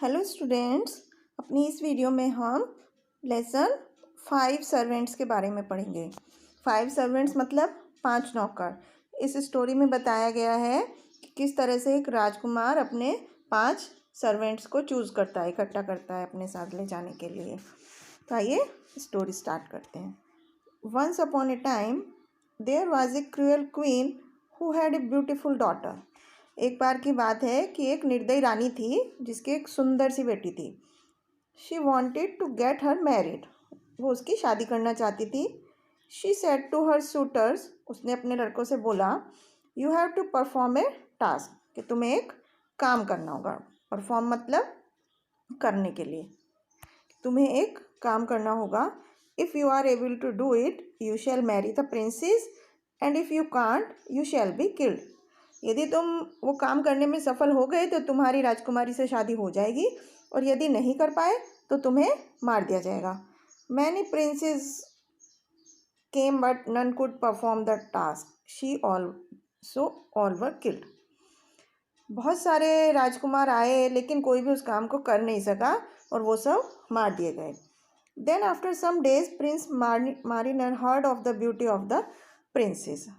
Hello students, अपनी इस video में हम लेसन 5 सर्वेंट्स के बारे में पढ़ेंगे। 5 सर्वेंट्स मतलब 5 नौकर। इस स्टोरी में बताया गया है कि किस तरह से एक राजकुमार अपने 5 सर्वेंट्स को चूज़ करता है, इकट्ठा करता है अपने साथ ले जाने के लिए। तो आइए स्टोरी स्टार्ट करते हैं। Once upon a time there was a cruel queen who had a beautiful daughter. एक बार की बात है कि एक निर्दयी रानी थी जिसकी एक सुंदर सी बेटी थी। She wanted to get her married. वो उसकी शादी करना चाहती थी। She said to her suitors. उसने अपने लड़कों से बोला, you have to perform a task, कि तुम्हें एक काम करना होगा। परफॉर्म मतलब करने के लिए, तुम्हें एक काम करना होगा। If you are able to do it you shall marry the princess and if you can't you shall be killed. यदि तुम वो काम करने में सफल हो गए तो तुम्हारी राजकुमारी से शादी हो जाएगी, और यदि नहीं कर पाए तो तुम्हें मार दिया जाएगा। Many princes came but none could perform the task, she also all were killed. बहुत सारे राजकुमार आए लेकिन कोई भी उस काम को कर नहीं सका और वो सब मार दिए गए। Then after some days prince Mariner heard of the beauty of the princess.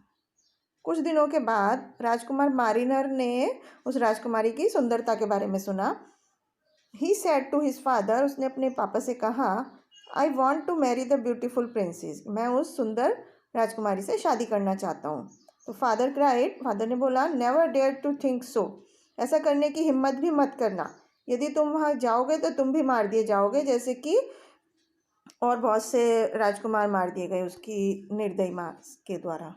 कुछ दिनों के बाद राजकुमार मारिनर ने उस राजकुमारी की सुंदरता के बारे में सुना। He said to his father. उसने अपने पापा से कहा, I want to marry the beautiful princess. मैं उस सुंदर राजकुमारी से शादी करना चाहता हूँ। तो फादर क्राइड। फादर ने बोला, never dare to think so. ऐसा करने की हिम्मत भी मत करना। यदि तुम वहाँ जाओगे तो तुम भी मार दिए जाओगे, जैसे कि और बहुत से राजकुमार मार दिए गए उसकी निर्दयी माँ के द्वारा।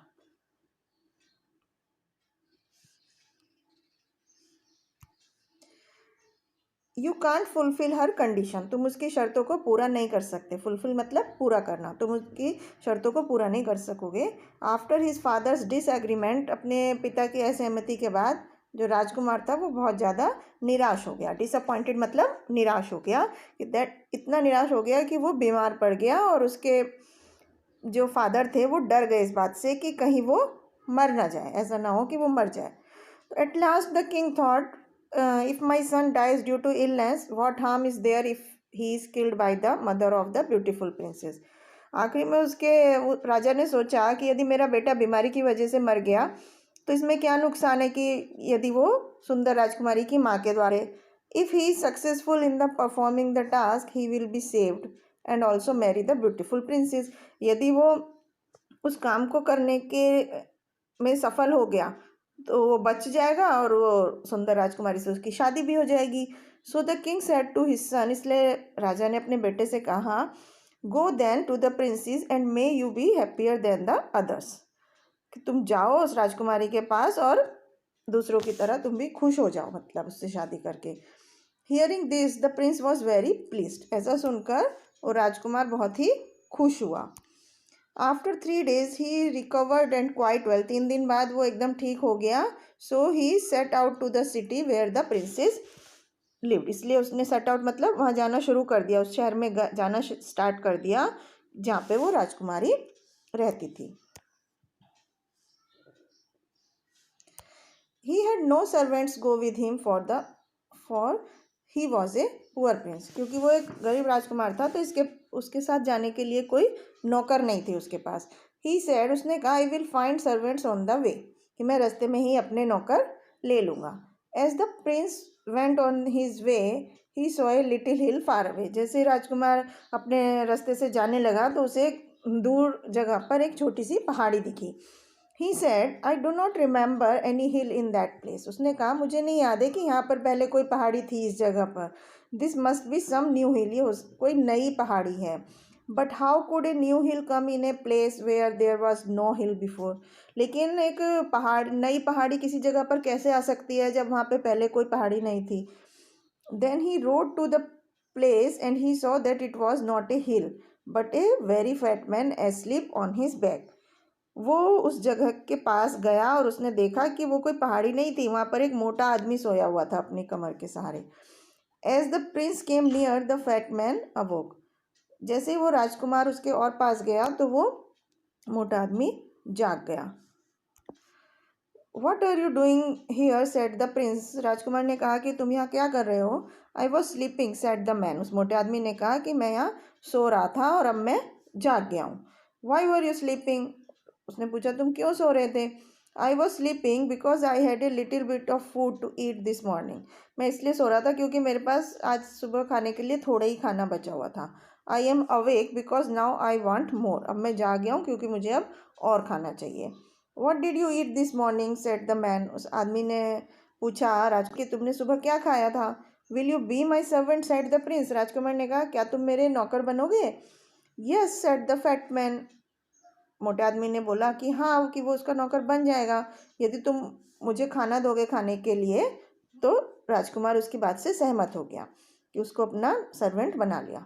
You can't fulfil her condition. तुम उसकी शर्तों को पूरा नहीं कर सकते। फुलफिल मतलब पूरा करना। तुम उसकी शर्तों को पूरा नहीं कर सकोगे। After his father's disagreement. अपने पिता की असहमति के बाद जो राजकुमार था वो बहुत ज़्यादा निराश हो गया। डिसअपॉइंटेड मतलब निराश हो गया। इतना निराश हो गया कि वो बीमार पड़ गया, और उसके जो फादर थे वो डर गए इस बात से कि कहीं वो मर ना जाए, ऐसा ना हो कि वो मर जाए। तो at last the king thought, if my son dies due to illness, what harm is there if he is killed by the mother of the beautiful princess। आखिरी में उसके राजा ने सोचा कि यदि मेरा बेटा बीमारी की वजह से मर गया तो इसमें क्या नुकसान है कि यदि वो सुंदर राजकुमारी की माँ के द्वारा, if he is successful in the performing the task he will be saved and also marry the beautiful princess. यदि वो उस काम को करने के में सफल हो गया तो वो बच जाएगा और वो सुंदर राजकुमारी से उसकी शादी भी हो जाएगी। So the king said to his son. इसलिए राजा ने अपने बेटे से कहा, go then to the princess and may you be happier than the others. कि तुम जाओ उस राजकुमारी के पास और दूसरों की तरह तुम भी खुश हो जाओ, मतलब उससे शादी करके। Hearing this the prince was very pleased. ऐसा सुनकर वो राजकुमार बहुत ही खुश हुआ। After 3 days he recovered and quite well. 3 दिन बाद वो एकदम ठीक हो गया। So he set out to the city where the princess lived. इसलिए उसने सेट आउट मतलब वहाँ जाना शुरू कर दिया, उस शहर में जाना स्टार्ट कर दिया जहाँ पे वो राजकुमारी रहती थी। He had no servants go with him for he was a poor prince. क्योंकि वो एक गरीब राजकुमार था तो उसके साथ जाने के लिए कोई नौकर नहीं थे उसके पास। ही सेड। उसने कहा, I will find servants on the way, कि मैं रास्ते में ही अपने नौकर ले लूँगा। As the prince went on his way he saw a little hill far away. जैसे राजकुमार अपने रास्ते से जाने लगा तो उसे दूर जगह पर एक छोटी सी पहाड़ी दिखी। He said, I do not remember any hill in that place. उसने कहा, मुझे नहीं याद है कि यहाँ पर पहले कोई पहाड़ी थी इस जगह पर। This must be some new hill. ये कोई नई पहाड़ी है। But how could a new hill come in a place where there was no hill before. लेकिन एक नई पहाड़ी किसी जगह पर कैसे आ सकती है जब वहाँ पे पहले कोई पहाड़ी नहीं थी। Then he rode to the place and he saw that it was not a hill but a very fat man asleep on his back. वो उस जगह के पास गया और उसने देखा कि वो कोई पहाड़ी नहीं थी, वहाँ पर एक मोटा आदमी सोया हुआ था अपनी कमर के सहारे। As the prince came near the fat man awoke. जैसे ही वो राजकुमार उसके और पास गया तो वो मोटा आदमी जाग गया। What are you doing here said the prince. राजकुमार ने कहा कि तुम यहाँ क्या कर रहे हो। I was sleeping said the man. उस मोटे आदमी ने कहा कि मैं यहाँ सो रहा था और अब मैं जाग गया हूँ। Why were you sleeping. उसने पूछा तुम क्यों सो रहे थे। I was sleeping because I had a little bit of food to eat this morning. मैं इसलिए सो रहा था क्योंकि मेरे पास आज सुबह खाने के लिए थोड़ा ही खाना बचा हुआ था। I am awake because now I want more. अब मैं जाग गया हूँ क्योंकि मुझे अब और खाना चाहिए। What did you eat this morning set the man. उस आदमी ने पूछा राज कि तुमने सुबह क्या खाया था। Will you be my servant said the prince. राजकुमार ने कहा क्या तुम मेरे नौकर बनोगे। Yes said the fat man. मोटे आदमी ने बोला कि हाँ कि वो उसका नौकर बन जाएगा यदि तुम मुझे खाना दोगे खाने के लिए। तो राजकुमार उसकी बात से सहमत हो गया कि उसको अपना सर्वेंट बना लिया।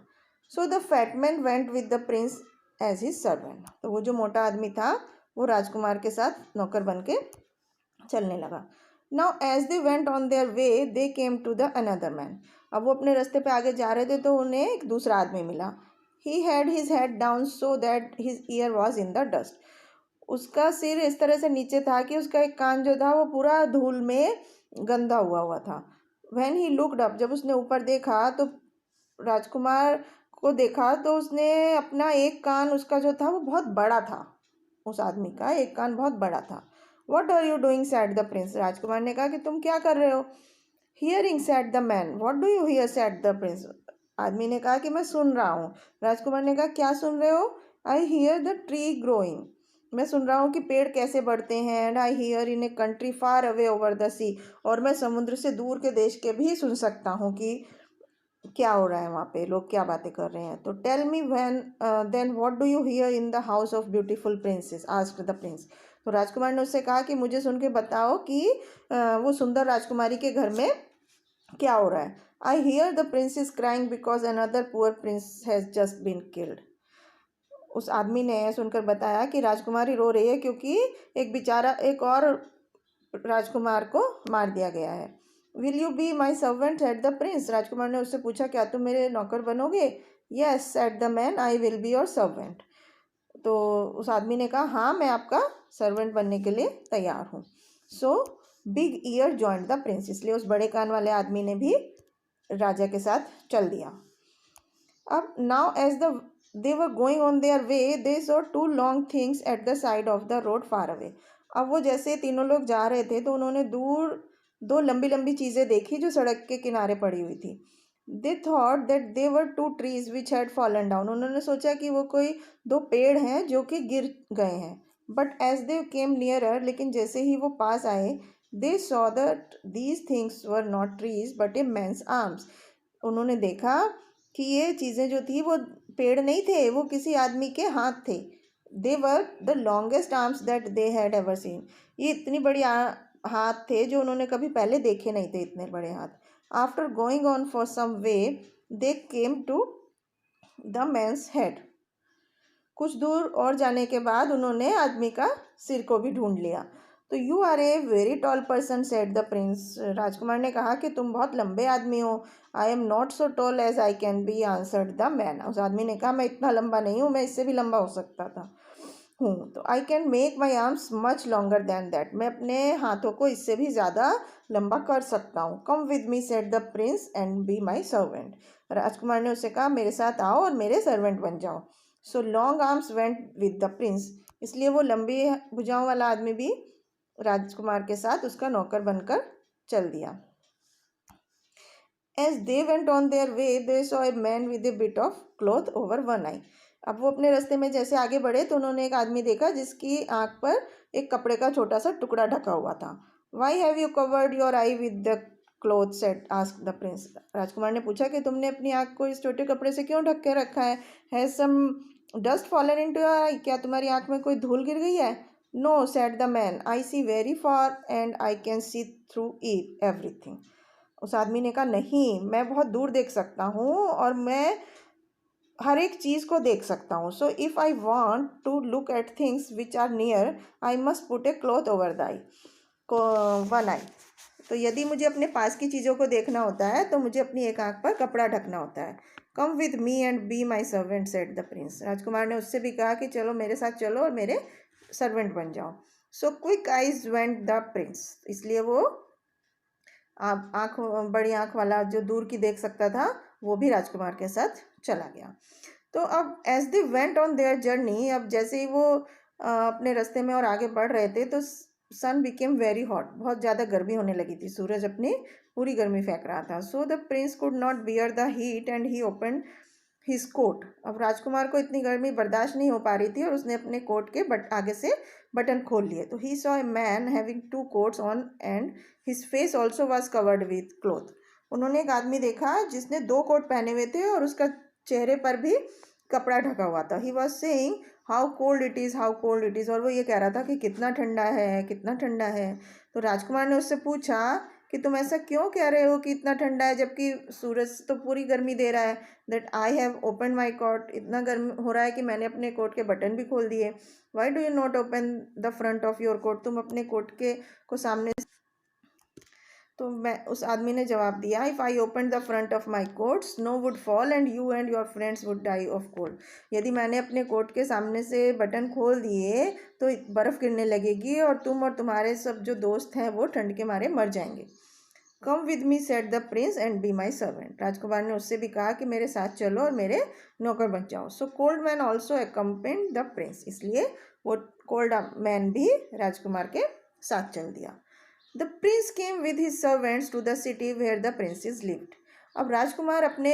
So the fat man went with the prince as his servant. तो वो जो मोटा आदमी था वो राजकुमार के साथ नौकर बन के चलने लगा। Now as they went on their way they came to the another man. अब वो अपने रास्ते पे आगे जा रहे थे तो उन्हें एक दूसरा आदमी मिला। He had his head down so that his year was in the dust. उसका सिर इस तरह से नीचे था कि उसका एक कान जो था वो पूरा धूल में गंदा हुआ हुआ था। When he looked up. जब उसने ऊपर देखा तो राजकुमार को देखा तो उसने अपना एक कान उसका जो था वो बहुत बड़ा था। उस आदमी का एक कान बहुत बड़ा था। What are you doing said the prince. राजकुमार ने कहा कि तुम क्या कर रहे हो। Hearing said the man. What do you hear said the prince. आदमी ने कहा कि मैं सुन रहा हूँ। राजकुमार ने कहा क्या सुन रहे हो। I hear the tree growing. मैं सुन रहा हूँ कि पेड़ कैसे बढ़ते हैं। And I hear in a country far away over the sea. और मैं समुद्र से दूर के देश के भी सुन सकता हूँ कि क्या हो रहा है वहाँ पे लोग क्या बातें कर रहे हैं। तो tell me when then what do you here in the house of beautiful princess asked the prince. तो राजकुमार ने उससे कहा कि मुझे सुन के बताओ कि वो सुंदर राजकुमारी के घर में क्या हो रहा है। I hear the prince is crying because another poor prince has just been killed. उस आदमी ने सुनकर बताया कि राजकुमारी रो रही है क्योंकि एक और राजकुमार को मार दिया गया है। Will you be my servant at the prince. राजकुमार ने उससे पूछा क्या तुम मेरे नौकर बनोगे। Yes at the man I will be your servant. तो उस आदमी ने कहा हाँ मैं आपका सर्वेंट बनने के लिए तैयार हूँ। So big year joint the prince. इसलिए उस बड़े कान वाले आदमी ने भी राजा के साथ चल दिया। अब now as the they were going on their way they saw two long things at the side of the road far away. अब वो जैसे तीनों लोग जा रहे थे तो उन्होंने दूर दो लंबी लंबी चीज़ें देखी जो सड़क के किनारे पड़ी हुई थी। They thought that they were two trees which had fallen down. उन्होंने सोचा कि वो कोई दो पेड़ हैं जो कि गिर गए हैं। But as they came nearer. लेकिन जैसे ही वो पास आए they saw that these things were not trees but a man's arms. उन्होंने देखा कि ये चीज़ें जो थी वो पेड़ नहीं थे वो किसी आदमी के हाथ थे। They were the longest arms that they had ever seen. ये इतनी बड़ी हाथ थे जो उन्होंने कभी पहले देखे नहीं थे इतने बड़े हाथ। After going on for some way they came to the man's head. कुछ दूर और जाने के बाद उन्होंने आदमी का सिर को भी ढूंढ लिया। तो you are a very tall person said the prince. राजकुमार ने कहा कि तुम बहुत लंबे आदमी हो। I am not so tall as I can be answered the man. उस आदमी ने कहा मैं इतना लंबा नहीं हूँ मैं इससे भी लंबा हो सकता था हूँ। तो I can make my arms much longer than that. मैं अपने हाथों को इससे भी ज़्यादा लंबा कर सकता हूँ। Come with me said the prince and be my servant. राजकुमार ने उससे कहा मेरे साथ आओ और मेरे सर्वेंट बन जाओ। So long arms went with the prince. इसलिए वो लंबी भुजाओं वाला आदमी भी राजकुमार के साथ उसका नौकर बनकर चल दिया। As they went on their way they saw a man with a bit of cloth over one eye. अब वो अपने रास्ते में जैसे आगे बढ़े तो उन्होंने एक आदमी देखा जिसकी आँख पर एक कपड़े का छोटा सा टुकड़ा ढका हुआ था। Why have you covered your eye with the cloth said asked the prince. राजकुमार ने पूछा कि तुमने अपनी आँख को इस छोटे कपड़े से क्यों ढक के रखा है। Has some dust fallen into your eye. क्या तुम्हारी आँख में कोई धूल गिर गई है। No said the man I see very far and I can see through everything. उस आदमी ने कहा नहीं मैं बहुत दूर देख सकता हूँ और मैं हर एक चीज़ को देख सकता हूँ। So if I want to look at things which are near I must put a cloth over the eye one eye. तो यदि मुझे अपने पास की चीज़ों को देखना होता है तो मुझे अपनी एक आँख पर कपड़ा ढकना होता है। Come with me and be my servant said the prince. राजकुमार ने उससे भी कहा कि चलो मेरे साथ चलो और मेरे सर्वेंट बन जाओ। So quick eyes went the prince, इसलिए वो आँख बड़ी आँख वाला जो दूर की देख सकता था वो भी राजकुमार के साथ चला गया। तो अब as they went on their journey, अब जैसे ही वो अपने रास्ते में और आगे बढ़ रहे थे तो सन बिकेम वेरी हॉट, बहुत ज़्यादा गर्मी होने लगी थी, सूरज अपनी पूरी गर्मी फेंक रहा था। So the prince could not bear the heat and he open his coat, अब राजकुमार को इतनी गर्मी बर्दाश्त नहीं हो पा रही थी और उसने अपने कोट के आगे से बटन खोल लिए। तो ही saw a man having 2 quotes on and his face also was covered with cloth, उन्होंने एक आदमी देखा जिसने 2 कोट पहने हुए थे और उसका चेहरे पर भी कपड़ा ढका हुआ था। He was saying how cold it is, how cold it is, और वो ये कह रहा था कि कितना ठंडा है, कितना ठंडा है। तो राजकुमार ने उससे पूछा कि तुम ऐसा क्यों कह रहे हो कि इतना ठंडा है, जबकि सूरज तो पूरी गर्मी दे रहा है। That I have open my coat, इतना गर्म हो रहा है कि मैंने अपने कोट के बटन भी खोल दिए। Why do you not open the front of your coat, तुम अपने कोट के को सामने। तो मैं उस आदमी ने जवाब दिया, if I open the front of my coat snow would fall and you and your friends would die of cold, यदि मैंने अपने कोट के सामने से बटन खोल दिए तो बर्फ़ गिरने लगेगी और तुम और तुम्हारे सब जो दोस्त हैं वो ठंड के मारे मर जाएंगे। Come with me said the prince and be my servant, राजकुमार ने उससे भी कहा कि मेरे साथ चलो और मेरे नौकर बन जाओ। So cold man also accompanied the prince, इसलिए वो कोल्ड मैन भी राजकुमार के साथ चल दिया। The prince came with his servants to the city where the princess lived, अब राजकुमार अपने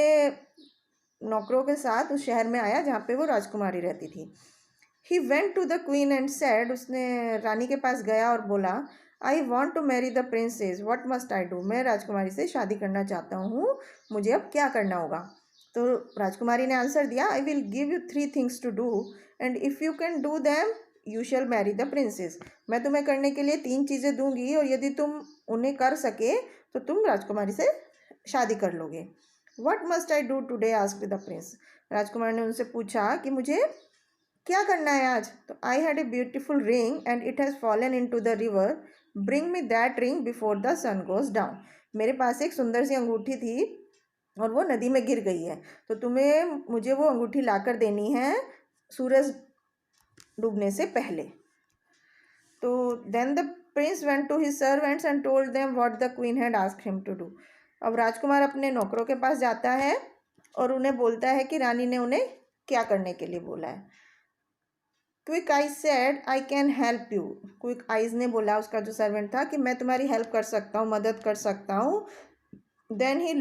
नौकरों के साथ उस शहर में आया जहाँ पे वो राजकुमारी रहती थी। He went to the queen and said, उसने रानी के पास गया और बोला, I want to marry the princess what must I do, मैं राजकुमारी से शादी करना चाहता हूँ, मुझे अब क्या करना होगा। तो राजकुमारी ने आंसर दिया, I will give you 3 things to do and if you can do them you shall marry the princess, मैं तुम्हें करने के लिए 3 चीज़ें दूंगी और यदि तुम उन्हें कर सके तो तुम राजकुमारी से शादी कर लोगे। What must I do today asked the prince, राजकुमार ने उनसे पूछा कि मुझे क्या करना है आज। तो I had a beautiful ring and it has fallen into the river, bring me that ring before the sun goes down, मेरे पास एक सुंदर सी अंगूठी थी और वो नदी में गिर गई है, तो तुम्हें मुझे वो अंगूठी लाकर देनी है सूरज डूबने से पहले। तो then the prince went to his servants and told them what the queen had asked him to do, अब राजकुमार अपने नौकरों के पास जाता है और उन्हें बोलता है कि रानी ने उन्हें क्या करने के लिए बोला है। Quick eyes said I can help you, quick eyes ने बोला, उसका जो सर्वेंट था, कि मैं तुम्हारी हेल्प कर सकता हूँ, मदद कर सकता हूँ। Then he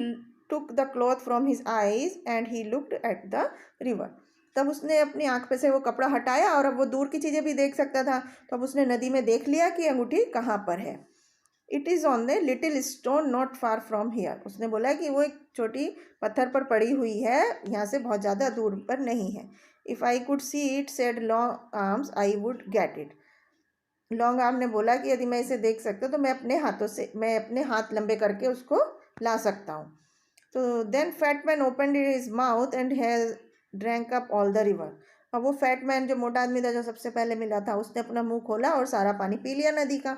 took the cloth from his eyes and he looked at the river, तब उसने अपनी आँख पे से वो कपड़ा हटाया और अब वो दूर की चीज़ें भी देख सकता था, तो अब उसने नदी में देख लिया कि अंगूठी कहाँ पर है। It is on the little stone not far from here, उसने बोला कि वो एक छोटी पत्थर पर पड़ी हुई है, यहाँ से बहुत ज़्यादा दूर पर नहीं है। If I could see it said long arms I would get it, long arm ने बोला कि यदि मैं इसे देख सकता तो मैं अपने हाथ लंबे करके उसको ला सकता हूँ। तो then fat man opened his mouth and has drank up all the river, अब वो फैट मैन जो मोटा आदमी था जो सबसे पहले मिला था, उसने अपना मुंह खोला और सारा पानी पी लिया नदी का।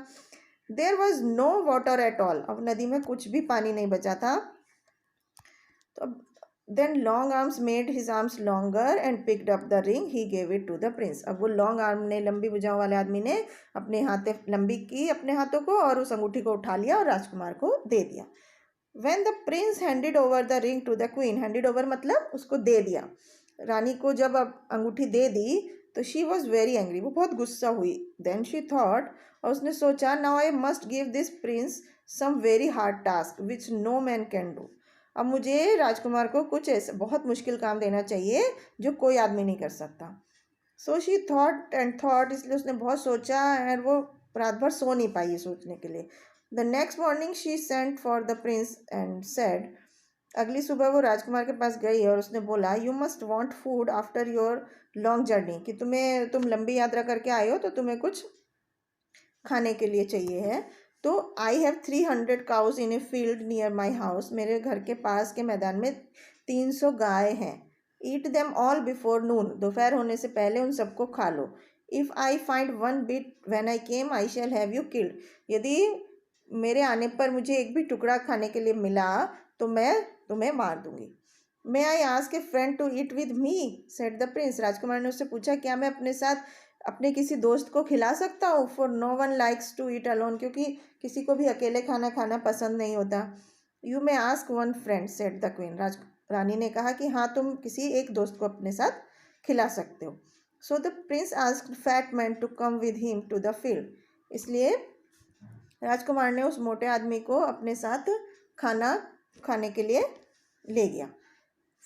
There was no water at all, अब नदी में कुछ भी पानी नहीं बचा था। तो then long arms made his arms longer and picked up the ring he gave it to the prince, अब वो लॉन्ग आर्म ने, लंबी भुजाओं वाले आदमी ने अपने हाथें लंबी की अपने हाथों को और उस अंगूठी को उठा लिया और राजकुमार को दे दिया। When the prince handed over the ring to the queen, handed over मतलब उसको दे दिया, रानी को जब अब अंगूठी दे दी तो शी वॉज वेरी एंग्री, वो बहुत गुस्सा हुई। देन शी थॉट, और उसने सोचा, now I must give this prince some very hard task which no man can do, अब मुझे राजकुमार को कुछ ऐसा बहुत मुश्किल काम देना चाहिए जो कोई आदमी नहीं कर सकता। So she thought and thought, इसलिए उसने बहुत सोचा और वो रात भर सो नहीं पाई ये सोचने के लिए। The next morning she sent for the prince and said, अगली सुबह वो राजकुमार के पास गई और उसने बोला, you must want food after your long journey, कि तुम लंबी यात्रा करके आए हो तो तुम्हें कुछ खाने के लिए चाहिए है। तो I have 300 cows in a field near my house, मेरे घर के पास के मैदान में 300 गाय हैं। Eat them all before noon, दोपहर होने से पहले उन सबको खा लो। If I find one bit when I came I shall have you killed, यदि मेरे आने पर मुझे एक भी टुकड़ा खाने के लिए मिला तो मैं तुम्हें मार दूंगी। May I ask a friend to eat with me said the prince, राजकुमार ने उससे पूछा, क्या मैं अपने साथ अपने किसी दोस्त को खिला सकता हूँ, for no one likes to eat alone, क्योंकि किसी को भी अकेले खाना खाना पसंद नहीं होता। You may ask one friend, said the queen. रानी ने कहा कि हाँ, तुम किसी एक दोस्त को अपने साथ खिला सकते हो। So the prince asked fat man to come with him to the field. इसलिए राजकुमार ने उस मोटे आदमी को अपने साथ खाना खाने के लिए ले गया।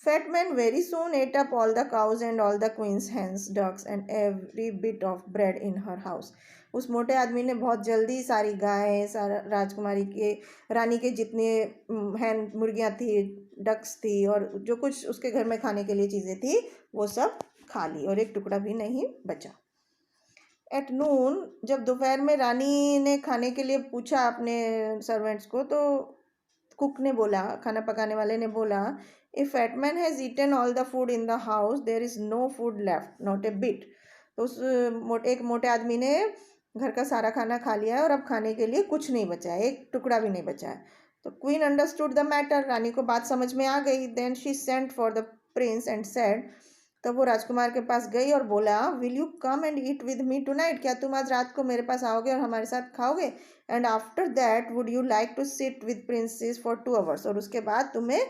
Fat man very soon ate up all the cows and all the queen's hens, ducks and every bit of bread in her house. उस मोटे आदमी ने बहुत जल्दी सारी गायें, सारा राजकुमारी के रानी के जितने हैन मुर्गियाँ थी, डक्स थी और जो कुछ उसके घर में खाने के लिए चीज़ें थी वो सब खा ली और एक टुकड़ा भी नहीं बचा। एट नून, जब दोपहर में रानी ने खाने के लिए पूछा अपने सर्वेंट्स को, तो कुक ने बोला, खाना पकाने वाले ने बोला, if fat man has eaten all the food in the house there is no food left, not a bit. तो उस एक मोटे आदमी ने घर का सारा खाना खा लिया है और अब खाने के लिए कुछ नहीं बचा है, एक टुकड़ा भी नहीं बचा है। तो क्वीन अंडरस्टूड द मैटर, रानी को बात समझ में आ गई। Then she sent for the prince and said, तब वो राजकुमार के पास गई और बोला, will you come and eat with me tonight, क्या तुम आज रात को मेरे पास आओगे और हमारे साथ खाओगे? And after that would you like to sit with princess for 2 hours, और उसके बाद तुम्हें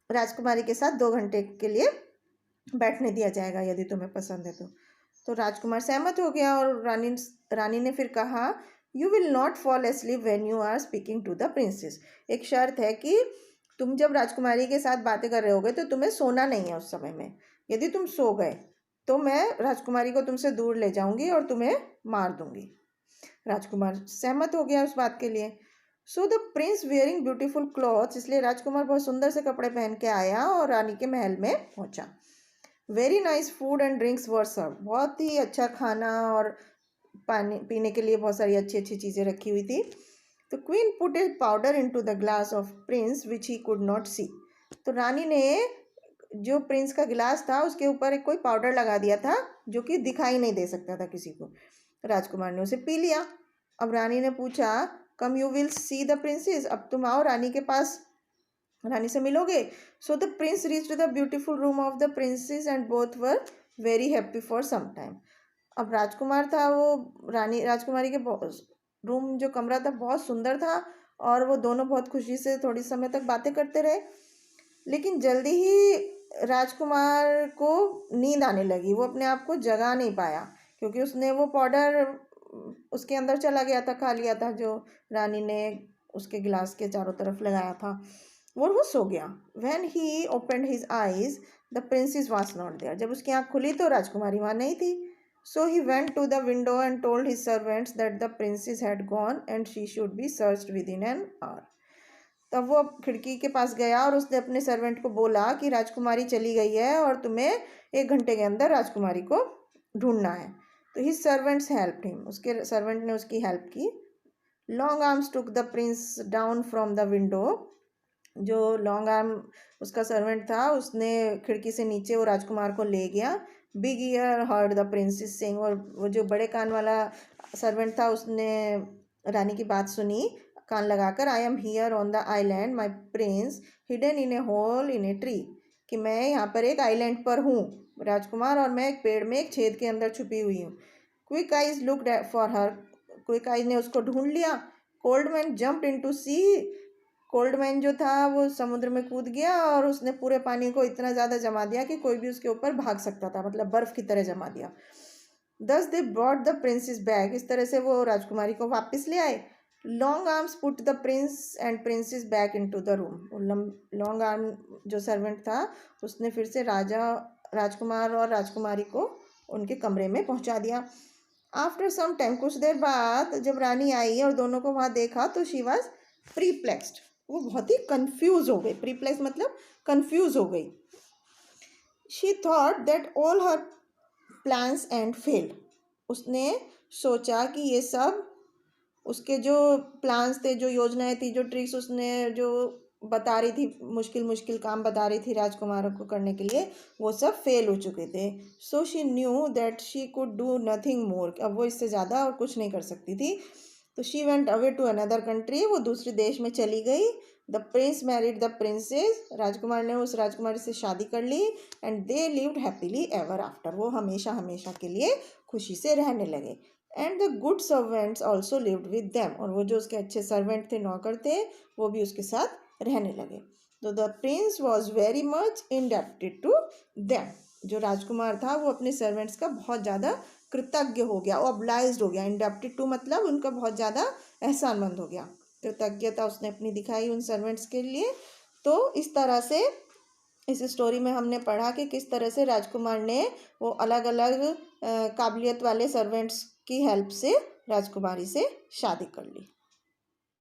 राजकुमारी के साथ 2 घंटे के लिए बैठने दिया जाएगा यदि तुम्हें पसंद है तो राजकुमार सहमत हो गया और रानी ने फिर कहा, you will not fall asleep when you are speaking to the princess. एक शर्त है कि तुम जब राजकुमारी के साथ बातें कर रहे होगे तो तुम्हें सोना नहीं है उस समय में। यदि तुम सो गए तो मैं राजकुमारी को तुमसे दूर ले जाऊंगी और तुम्हें मार दूंगी। राजकुमार सहमत हो गया उस बात के लिए। सो the Prince wearing beautiful clothes, इसलिए राजकुमार बहुत सुंदर से कपड़े पहन के आया और रानी के महल में पहुंचा। Very nice food and drinks were serve, बहुत ही अच्छा खाना और पानी पीने के लिए बहुत सारी अच्छी अच्छी चीज़ें रखी हुई थी। तो queen put a powder into the glass of prince which he could not see, तो रानी ने जो प्रिंस का गिलास था उसके ऊपर एक कोई पाउडर लगा दिया था जो कि दिखाई नहीं दे सकता था किसी को। राजकुमार ने उसे पी लिया। अब रानी ने पूछा, come you will see the princess, अब तुम आओ रानी के पास, रानी से मिलोगे। So the prince reached the beautiful room of the princess and both were very happy for some time. अब राजकुमार था, वो राजकुमारी के रूम जो कमरा था बहुत सुंदर था और वो दोनों बहुत खुशी से थोड़ी समय तक बातें करते रहे। लेकिन जल्दी ही राजकुमार को नींद आने लगी, वो अपने आप को जगा नहीं पाया क्योंकि उसने वो पाउडर उसके अंदर चला गया था, खा लिया था जो रानी ने उसके गिलास के चारों तरफ लगाया था, वो सो गया। When he opened his eyes the princess was not there, जब उसकी आँख खुली तो राजकुमारी वहाँ नहीं थी। So he went to the window and told his servants that the princess had gone and she should be searched within an hour. तब वो खिड़की के पास गया और उसने अपने सर्वेंट को बोला कि राजकुमारी चली गई है और तुम्हें 1 घंटे के अंदर राजकुमारी को ढूंढना है। तो हिज सर्वेंट्स हेल्प्ड हिम, उसके सर्वेंट ने उसकी हेल्प की। Long arms took the Prince down from the window, जो लॉन्ग आर्म उसका सर्वेंट था उसने खिड़की से नीचे वो राजकुमार को ले गया। Big ear heard the princess sing, और वो जो बड़े कान वाला सर्वेंट था उसने रानी की बात सुनी कान लगाकर। I am here on the island my prince hidden in a hole in a tree, कि मैं यहाँ पर एक आइलैंड पर हूँ राजकुमार और मैं एक पेड़ में एक छेद के अंदर छुपी हुई हूँ। Quick eyes looked for her, quick eyes ने उसको ढूंढ लिया। कोल्ड मैन जम्प्ड इनटू सी, कोल्ड मैन जो था वो समुद्र में कूद गया और उसने पूरे पानी को इतना ज़्यादा जमा दिया कि कोई भी उसके ऊपर भाग सकता था, मतलब बर्फ़ की तरह जमा दिया। दस they brought the princess back, इस तरह से वो राजकुमारी को वापस ले आए। Long arms put the prince and princess back into the room, long arm जो सर्वेंट था उसने फिर से राजकुमार और राजकुमारी को उनके कमरे में पहुंचा दिया। आफ्टर सम टाइम, कुछ देर बाद जब रानी आई और दोनों को वहाँ देखा तो शी वॉज प्रीप्लेक्स्ड, वो बहुत ही कंफ्यूज हो गई। प्रीप्लेक्स मतलब कंफ्यूज हो गई। She thought that all her plans and failed, उसने सोचा कि ये सब उसके जो प्लान्स थे, जो योजनाएं थी, जो ट्रिक्स उसने जो बता रही थी, मुश्किल मुश्किल काम बता रही थी राजकुमारों को करने के लिए, वो सब फेल हो चुके थे। So she knew that she could do nothing more, अब वो इससे ज़्यादा और कुछ नहीं कर सकती थी। तो she went away to another country, वो दूसरे देश में चली गई। The prince married the princess, राजकुमार ने उस राजकुमारी से शादी कर ली। And they lived happily ever after, वो हमेशा हमेशा के लिए खुशी से रहने लगे। And the good servants also lived with them, और वो जो उसके अच्छे सर्वेंट थे, नौकर थे, वो भी उसके साथ रहने लगे। तो the prince was very much indebted to them, जो राजकुमार था वो अपने सर्वेंट्स का बहुत ज़्यादा कृतज्ञ हो गया, ऑब्लाइज्ड हो गया। इंडेप्टेड टू मतलब उनका बहुत ज़्यादा एहसानमंद हो गया, कृतज्ञता उसने अपनी दिखाई उन सर्वेंट्स के लिए। तो इस तरह से इस स्टोरी में हमने पढ़ा कि किस तरह से राजकुमार ने वो अलग अलग काबिलियत वाले सर्वेंट्स की हेल्प से राजकुमारी से शादी कर ली।